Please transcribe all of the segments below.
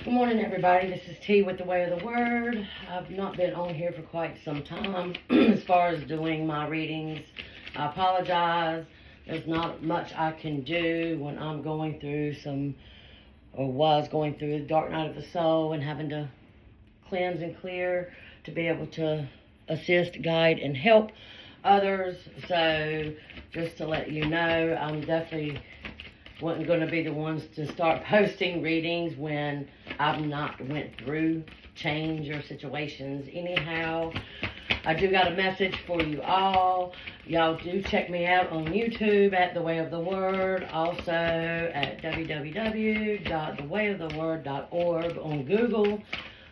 Good morning, everybody. This is T with the Way of the Word. I've not been on here for quite some time as far as doing my readings. I apologize. There's not much I can do when I'm going through was going through the dark night of the soul and having to cleanse and clear to be able to assist, guide, and help others. So just to let you know, I'm definitely wasn't going to be the ones to start posting readings when I've not went through change or situations. Anyhow, I do got a message for you all. Y'all do check me out on YouTube at The Way of the Word. Also at www.thewayoftheword.org on Google.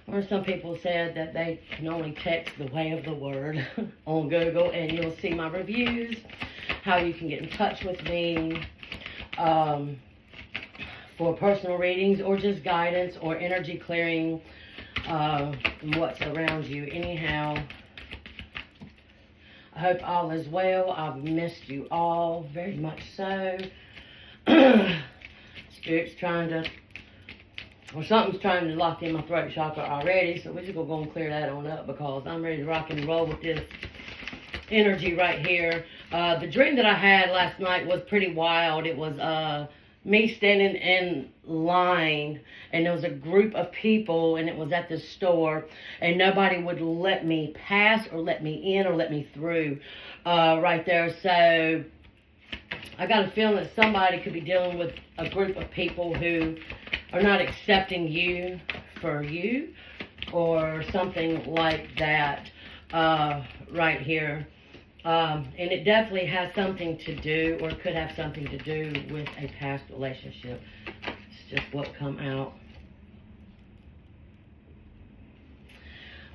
Or some people said that they can only text The Way of the Word on Google, and you'll see my reviews, how you can get in touch with me for personal readings or just guidance or energy clearing what's around you. Anyhow, I hope all is well. I've missed you all very much so. Spirit's trying to, or something's trying to lock in my throat chakra already, so we're just going to go and clear that on up because I'm ready to rock and roll with this energy right here. The dream that I had last night was pretty wild. It was me standing in line, and there was a group of people, and it was at the store, and nobody would let me pass or let me in or let me through right there. So I got a feeling that somebody could be dealing with a group of people who are not accepting you for you or something like that right here. And it definitely has something to do, or could have something to do with a past relationship. It's just what come out.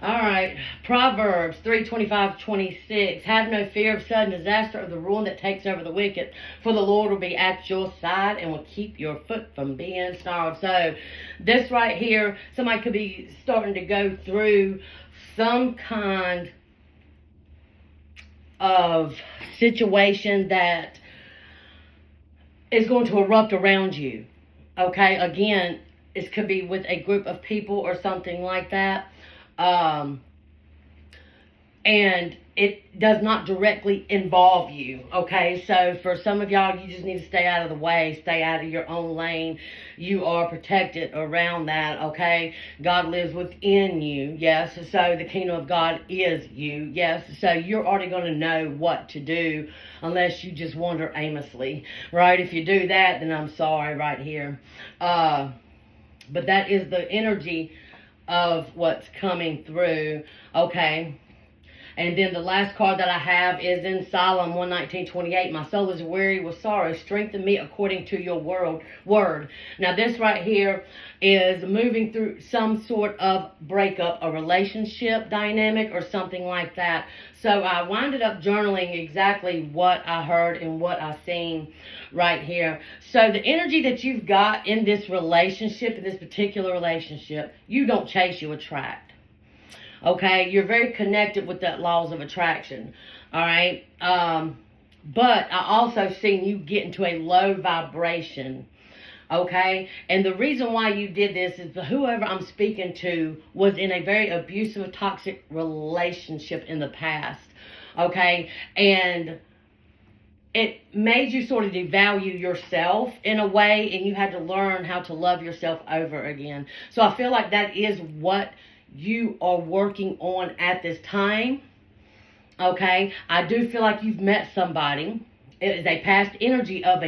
Alright, Proverbs 3:25-26. Have no fear of sudden disaster or the ruin that takes over the wicked, for the Lord will be at your side and will keep your foot from being snarled. So, this right here, somebody could be starting to go through some kind of situation that is going to erupt around you. Okay, again, it could be with a group of people or something like that. And it does not directly involve you, okay? So for some of y'all, you just need to stay out of the way, stay out of your own lane. You are protected around that, okay? God lives within you, yes? So the kingdom of God is you, yes? So you're already going to know what to do unless you just wander aimlessly, right? If you do that, then I'm sorry right here. But that is the energy of what's coming through, okay? And then the last card that I have is in Psalm 119:28. My soul is weary with sorrow. Strengthen me according to your word. Now this right here is moving through some sort of breakup, a relationship dynamic or something like that. So I winded up journaling exactly what I heard and what I seen right here. So the energy that you've got in this relationship, in this particular relationship, you don't chase, you attract. Okay, you're very connected with that laws of attraction. All right, but I also seen you get into a low vibration. Okay, and the reason why you did this is whoever I'm speaking to was in a very abusive, toxic relationship in the past. Okay, and it made you sort of devalue yourself in a way, and you had to learn how to love yourself over again. So I feel like that is what you are working on at this time. Okay, I do feel like you've met somebody. It is a past energy of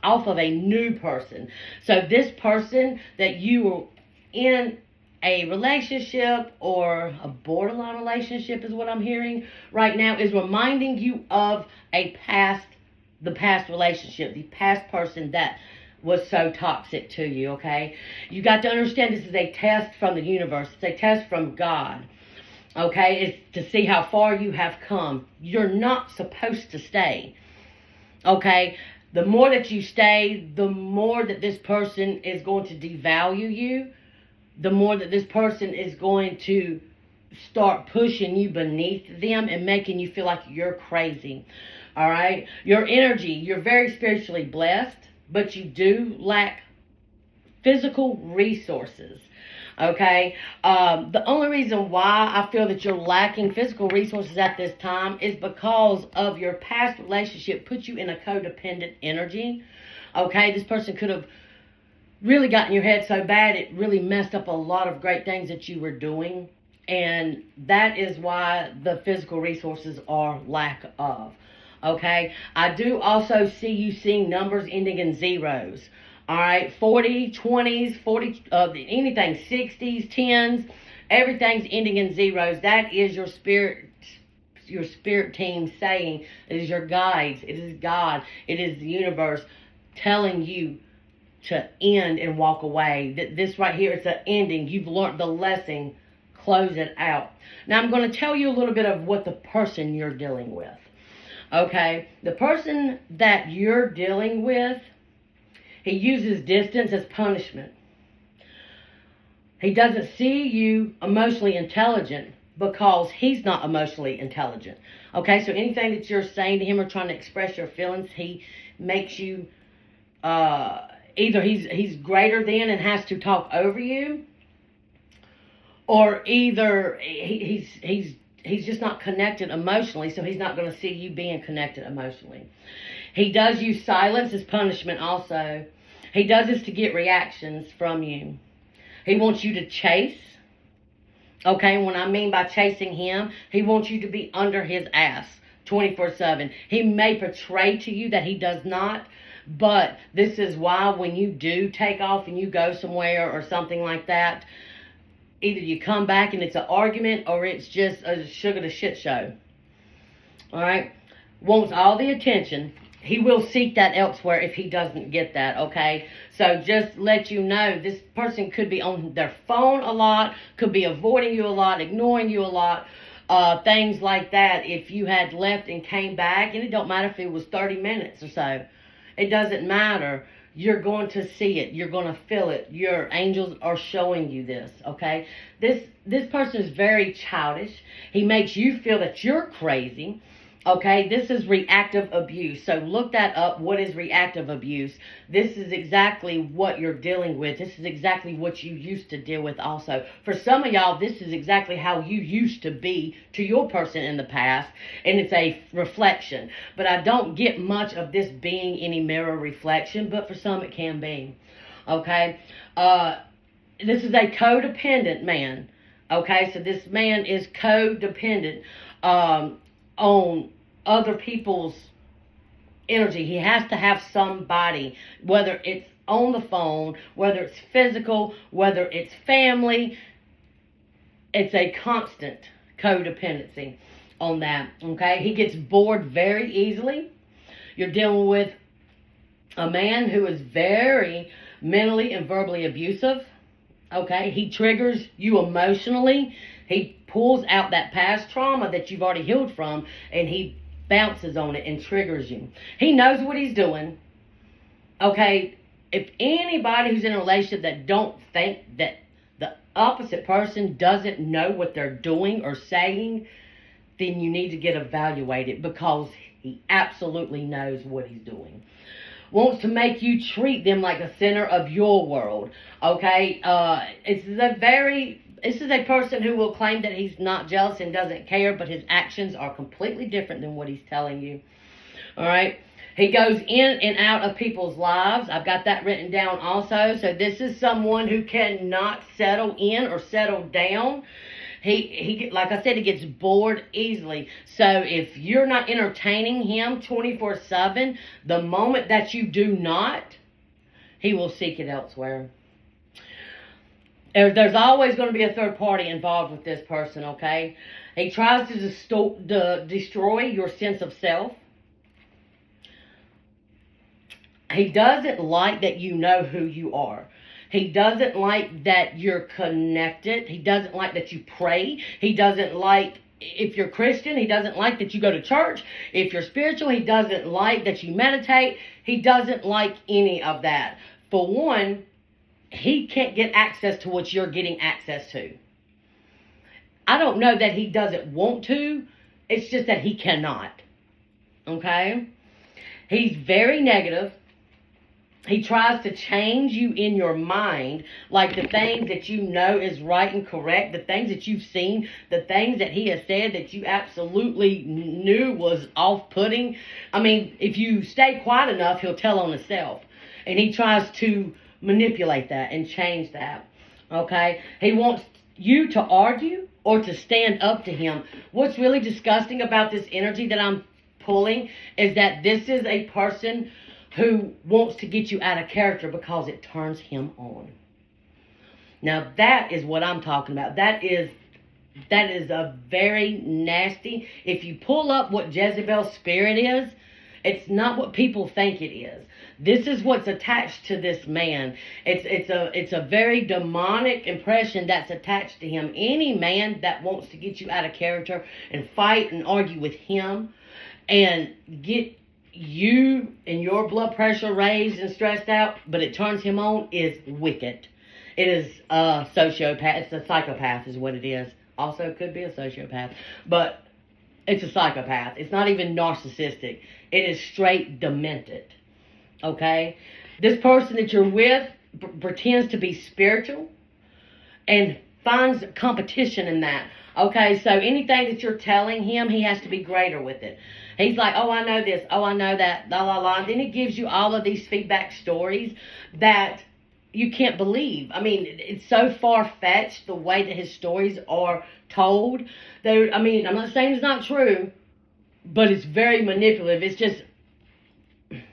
off of a new person. So this person that you were in a relationship or a borderline relationship is what I'm hearing right now, is reminding you of the past relationship, the past person that was so toxic to you, okay? You got to understand this is a test from the universe. It's a test from God, okay? It's to see how far you have come. You're not supposed to stay, okay? The more that you stay, the more that this person is going to devalue you, the more that this person is going to start pushing you beneath them and making you feel like you're crazy, all right? Your energy, you're very spiritually blessed, but you do lack physical resources. Okay, the only reason why I feel that you're lacking physical resources at this time is because of your past relationship put you in a codependent energy. Okay, this person could have really got in your head so bad it really messed up a lot of great things that you were doing, and that is why the physical resources are lack of. Okay, I do also see you seeing numbers ending in zeros. All right, 40, 20s, 40, anything, 60s, 10s, everything's ending in zeros. That is your spirit team saying, it is your guides, it is God, it is the universe telling you to end and walk away. This right here, it's an ending. You've learned the lesson. Close it out. Now I'm going to tell you a little bit of what the person you're dealing with. Okay, the person that you're dealing with, he uses distance as punishment. He doesn't see you emotionally intelligent because he's not emotionally intelligent. Okay, so anything that you're saying to him or trying to express your feelings, he makes you either he's greater than and has to talk over you, or either he's just not connected emotionally, so he's not going to see you being connected emotionally. He does use silence as punishment also. He does this to get reactions from you. He wants you to chase. Okay, and what I mean by chasing him, he wants you to be under his ass 24/7. He may portray to you that he does not, but this is why when you do take off and you go somewhere or something like that, either you come back and it's an argument or it's just a sugar to shit show. All right? Wants all the attention. He will seek that elsewhere if he doesn't get that, okay? So just let you know, this person could be on their phone a lot, could be avoiding you a lot, ignoring you a lot, things like that. If you had left and came back, and it don't matter if it was 30 minutes or so, it doesn't matter. You're going to see it. You're going to feel it. Your angels are showing you this, okay? This person is very childish. He makes you feel that you're crazy, okay? This is reactive abuse. So look that up. What is reactive abuse? This is exactly what you're dealing with. This is exactly what you used to deal with also. For some of y'all, this is exactly how you used to be to your person in the past, and it's a reflection. But I don't get much of this being any mirror reflection, but for some it can be, okay? This is a codependent man, okay? So this man is codependent on other people's energy. He has to have somebody, whether it's on the phone, whether it's physical, whether it's family. It's a constant codependency on that, okay? He gets bored very easily. You're dealing with a man who is very mentally and verbally abusive, okay? He triggers you emotionally. He pulls out that past trauma that you've already healed from, and he bounces on it and triggers you. He knows what he's doing. Okay, if anybody who's in a relationship that don't think that the opposite person doesn't know what they're doing or saying, then you need to get evaluated, because he absolutely knows what he's doing. Wants to make you treat them like the center of your world. Okay, this is a person who will claim that he's not jealous and doesn't care, but his actions are completely different than what he's telling you. All right. He goes in and out of people's lives. I've got that written down also. So this is someone who cannot settle in or settle down. He like I said, he gets bored easily. So if you're not entertaining him 24/7, the moment that you do not, he will seek it elsewhere. There's always going to be a third party involved with this person, okay? He tries to destroy your sense of self. He doesn't like that you know who you are. He doesn't like that you're connected. He doesn't like that you pray. He doesn't like, if you're Christian, he doesn't like that you go to church. If you're spiritual, he doesn't like that you meditate. He doesn't like any of that. For one, he can't get access to what you're getting access to. I don't know that he doesn't want to. It's just that he cannot. Okay? He's very negative. He tries to change you in your mind, like the things that you know is right and correct, the things that you've seen, the things that he has said that you absolutely knew was off-putting. I mean, if you stay quiet enough, he'll tell on himself. And he tries to manipulate that and change that. Okay? He wants you to argue or to stand up to him. What's really disgusting about this energy that I'm pulling is that this is a person who wants to get you out of character because it turns him on. Now that is what I'm talking about. That is a very nasty. If you pull up what Jezebel's spirit is, it's not what people think it is. This is what's attached to this man. It's a very demonic impression that's attached to him. Any man that wants to get you out of character and fight and argue with him and get you and your blood pressure raised and stressed out, but it turns him on, is wicked. It is a sociopath. It's a psychopath is what it is. Also could be a sociopath, but it's a psychopath. It's not even narcissistic. It is straight demented. Okay? This person that you're with pretends to be spiritual and finds competition in that. Okay, so anything that you're telling him, he has to be greater with it. He's like, oh, I know this. Oh, I know that. La, la, la. Then he gives you all of these feedback stories that you can't believe. I mean, it's so far-fetched the way that his stories are told. I mean, I'm not saying it's not true, but it's very manipulative. It's just,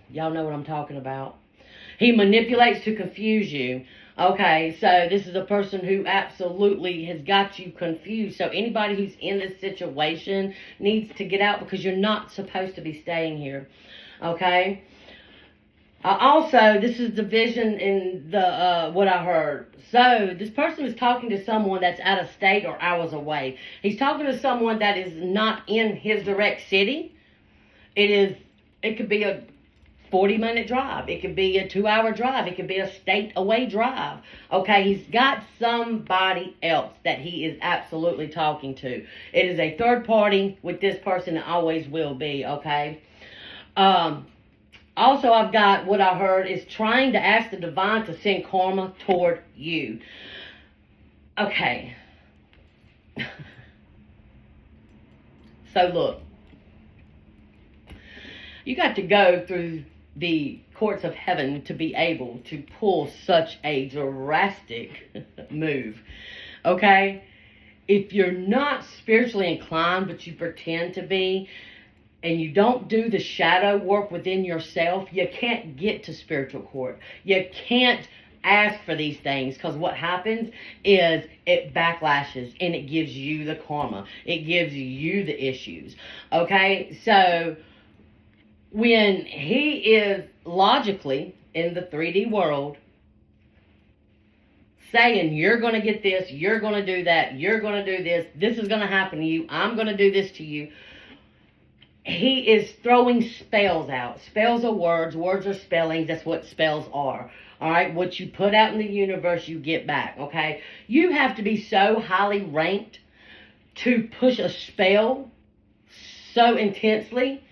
y'all know what I'm talking about. He manipulates to confuse you. Okay, so this is a person who absolutely has got you confused. So anybody who's in this situation needs to get out because you're not supposed to be staying here. Okay? Also, this is the vision in the what I heard. So this person is talking to someone that's out of state or hours away. He's talking to someone that is not in his direct city. It could be a 40-minute drive. It could be a 2-hour drive. It could be a state-away drive. Okay, he's got somebody else that he is absolutely talking to. It is a third party with this person and always will be, okay? Also, I've got what I heard is trying to ask the divine to send karma toward you. Okay. So, look. You got to go through the courts of heaven to be able to pull such a drastic move. Okay? If you're not spiritually inclined, but you pretend to be, and you don't do the shadow work within yourself, you can't get to spiritual court. You can't ask for these things, because what happens is it backlashes and it gives you the karma. It gives you the issues. Okay? So when he is logically in the 3D world saying, you're going to get this, you're going to do that, you're going to do this, this is going to happen to you, I'm going to do this to you, he is throwing spells out. Spells are words. Words are spellings. That's what spells are. All right? What you put out in the universe, you get back. Okay? You have to be so highly ranked to push a spell so intensely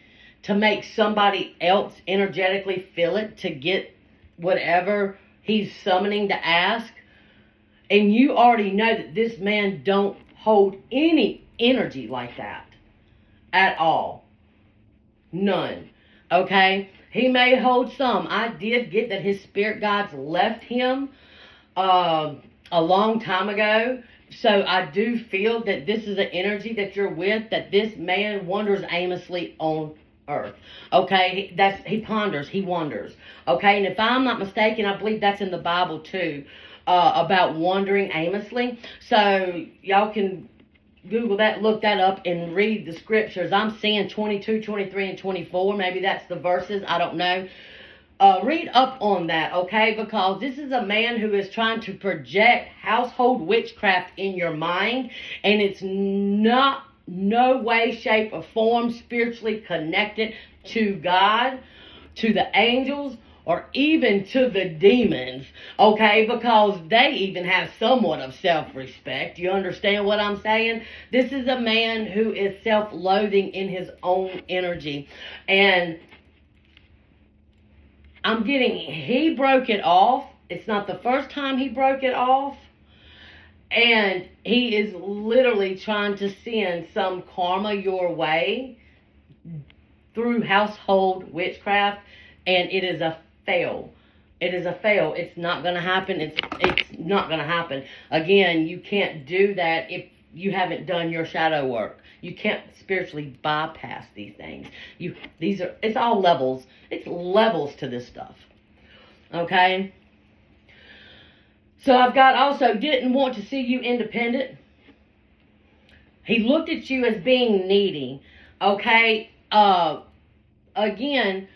to make somebody else energetically feel it, to get whatever he's summoning to ask. And you already know that this man don't hold any energy like that at all. None. Okay? He may hold some. I did get that his spirit guides left him a long time ago. So I do feel that this is an energy that you're with, that this man wanders aimlessly on earth. Okay? He ponders, he wanders. Okay? And if I'm not mistaken, I believe that's in the Bible too, about wandering aimlessly. So y'all can Google that, look that up, and read the scriptures. I'm seeing 22, 23, and 24. Maybe that's the verses. I don't know. Read up on that, okay? Because this is a man who is trying to project household witchcraft in your mind, and it's not no way, shape, or form spiritually connected to God, to the angels, or even to the demons, okay? Because they even have somewhat of self-respect. You understand what I'm saying? This is a man who is self-loathing in his own energy. And I'm getting, he broke it off. It's not the first time he broke it off. And he is literally trying to send some karma your way through household witchcraft. And it is a fail. It is a fail. It's not going to happen. It's not going to happen. Again, you can't do that if you haven't done your shadow work. You can't spiritually bypass these things. It's all levels. It's levels to this stuff. Okay? So I've got also didn't want to see you independent. He looked at you as being needy. Okay? Again,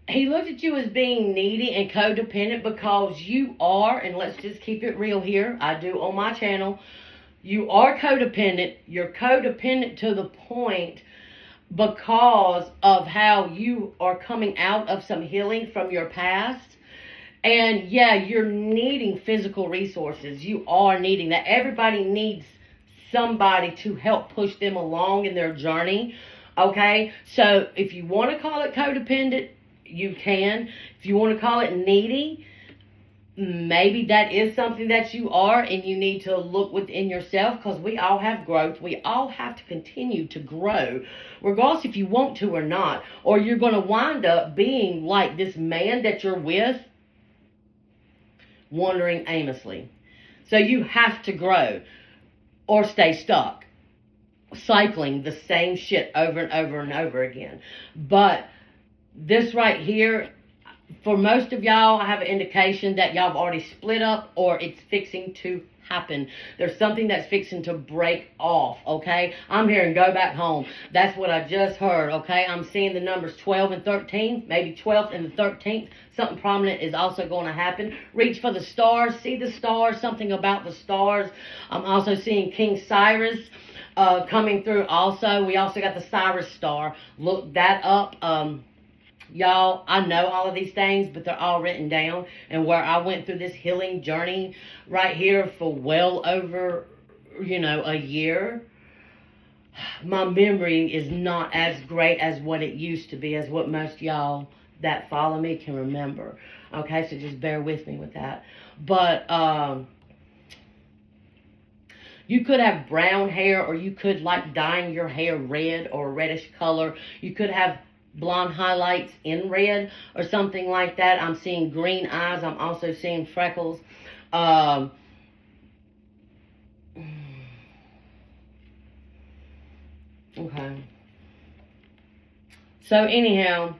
he looked at you as being needy and codependent because you are, and let's just keep it real here. I do on my channel. You are codependent. You're codependent to the point because of how you are coming out of some healing from your past. And yeah, you're needing physical resources. You are needing that. Everybody needs somebody to help push them along in their journey. Okay? So if you want to call it codependent, you can. If you want to call it needy, maybe that is something that you are, and you need to look within yourself, because we all have growth. We all have to continue to grow, regardless if you want to or not, or you're going to wind up being like this man that you're with, wandering aimlessly. So you have to grow or stay stuck, cycling the same shit over and over and over again. But this right here, for most of y'all, I have an indication that y'all have already split up or it's fixing to happen. There's something that's fixing to break off, okay? I'm hearing go back home. That's what I just heard, okay? I'm seeing the numbers 12 and 13, maybe 12th and the 13th. Something prominent is also going to happen. Reach for the stars, see the stars, something about the stars. I'm also seeing King Cyrus coming through also. We also got the Cyrus star. Look that up. Y'all, I know all of these things, but they're all written down. And where I went through this healing journey right here for well over, a year, my memory is not as great as what it used to be, as what most y'all that follow me can remember. Okay, so just bear with me with that. But you could have brown hair, or you could like dyeing your hair red or reddish color. You could have blonde highlights in red or something like that. I'm seeing green eyes. I'm also seeing freckles. Okay. So anyhow,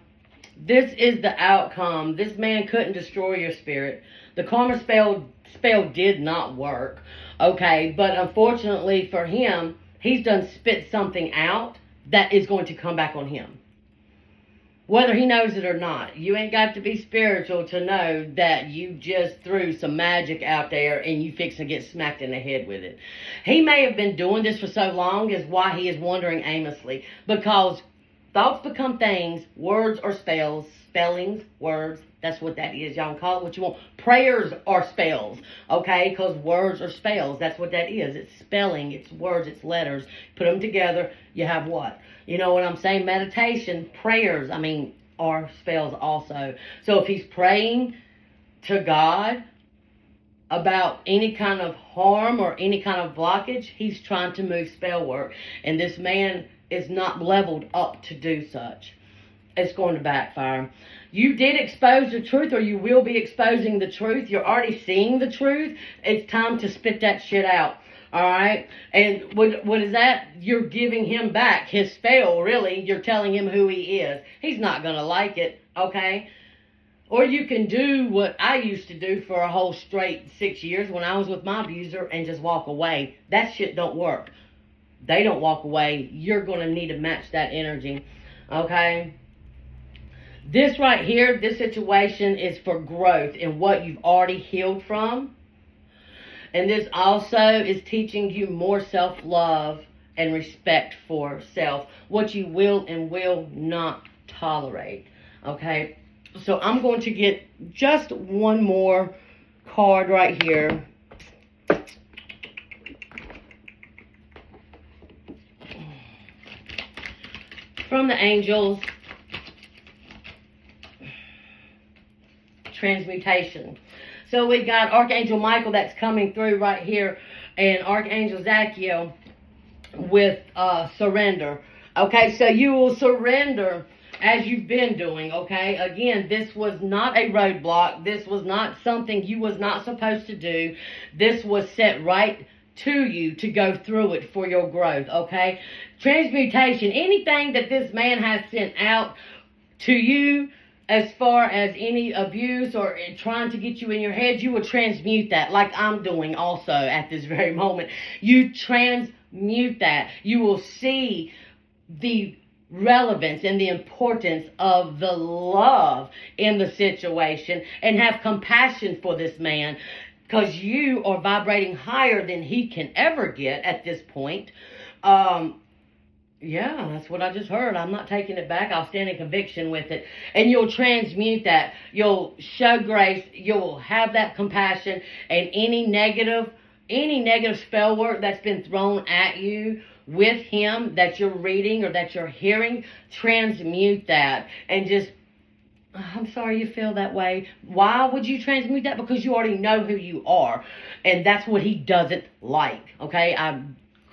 this is the outcome. This man couldn't destroy your spirit. The karma spell did not work. Okay, but unfortunately for him, he's done spit something out that is going to come back on him. Whether he knows it or not. You ain't got to be spiritual to know that you just threw some magic out there and you fix to get smacked in the head with it. He may have been doing this for so long is why he is wandering aimlessly. Because thoughts become things, words or spells, spellings, words. That's what that is. Y'all can call it what you want. Prayers are spells, okay? Because words are spells. That's what that is. It's spelling. It's words. It's letters. Put them together. You have what? You know what I'm saying? Meditation, prayers, are spells also. So if he's praying to God about any kind of harm or any kind of blockage, he's trying to move spell work. And this man is not leveled up to do such. It's going to backfire. You did expose the truth, or you will be exposing the truth. You're already seeing the truth. It's time to spit that shit out. All right? And what is that? You're giving him back his spell, really. You're telling him who he is. He's not going to like it, okay? Or you can do what I used to do for a whole straight 6 years when I was with my abuser and just walk away. That shit don't work. They don't walk away. You're going to need to match that energy, okay? This right here, this situation is for growth in what you've already healed from. And this also is teaching you more self-love and respect for self. What you will and will not tolerate. Okay? So I'm going to get just one more card right here. From the angels. transmutation. So we got Archangel Michael that's coming through right here, and Archangel Zachiel with surrender. Okay, so you will surrender as you've been doing, okay? Again, this was not a roadblock. This was not something you was not supposed to do. This was set right to you to go through it for your growth, okay? Transmutation, anything that this man has sent out to you as far as any abuse or trying to get you in your head, you will transmute that like I'm doing also at this very moment. You transmute that. You will see the relevance and the importance of the love in the situation and have compassion for this man, because you are vibrating higher than he can ever get at this point. Yeah, that's what I just heard. I'm not taking it back. I'll stand in conviction with it. And you'll transmute that. You'll show grace. You'll have that compassion. And any negative spell work that's been thrown at you with him that you're reading or that you're hearing, transmute that. And just, I'm sorry you feel that way. Why would you transmute that? Because you already know who you are. And that's what he doesn't like. Okay? I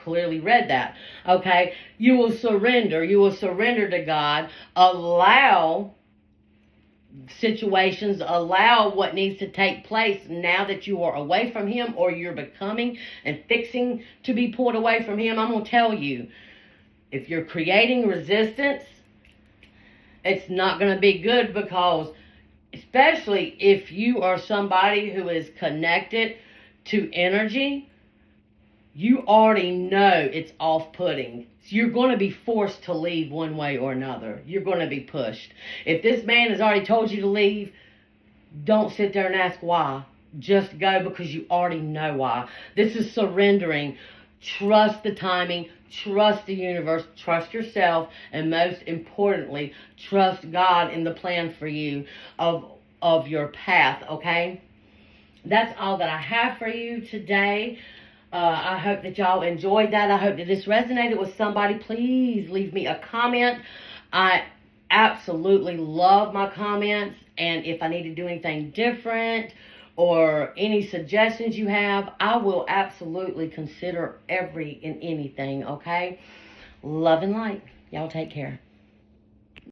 clearly read that. Okay? You will surrender. You will surrender to God. Allow situations, allow what needs to take place now that you are away from him or you're becoming and fixing to be pulled away from him. I'm going to tell you, if you're creating resistance, it's not going to be good, because especially if you are somebody who is connected to energy, you already know it's off-putting. So you're going to be forced to leave one way or another. You're going to be pushed. If this man has already told you to leave, don't sit there and ask why. Just go, because you already know why. This is surrendering. Trust the timing. Trust the universe. Trust yourself. And most importantly, trust God in the plan for you of your path, okay? That's all that I have for you today. I hope that y'all enjoyed that. I hope that this resonated with somebody. Please leave me a comment. I absolutely love my comments. And if I need to do anything different or any suggestions you have, I will absolutely consider every and anything, okay? Love and light. Y'all take care.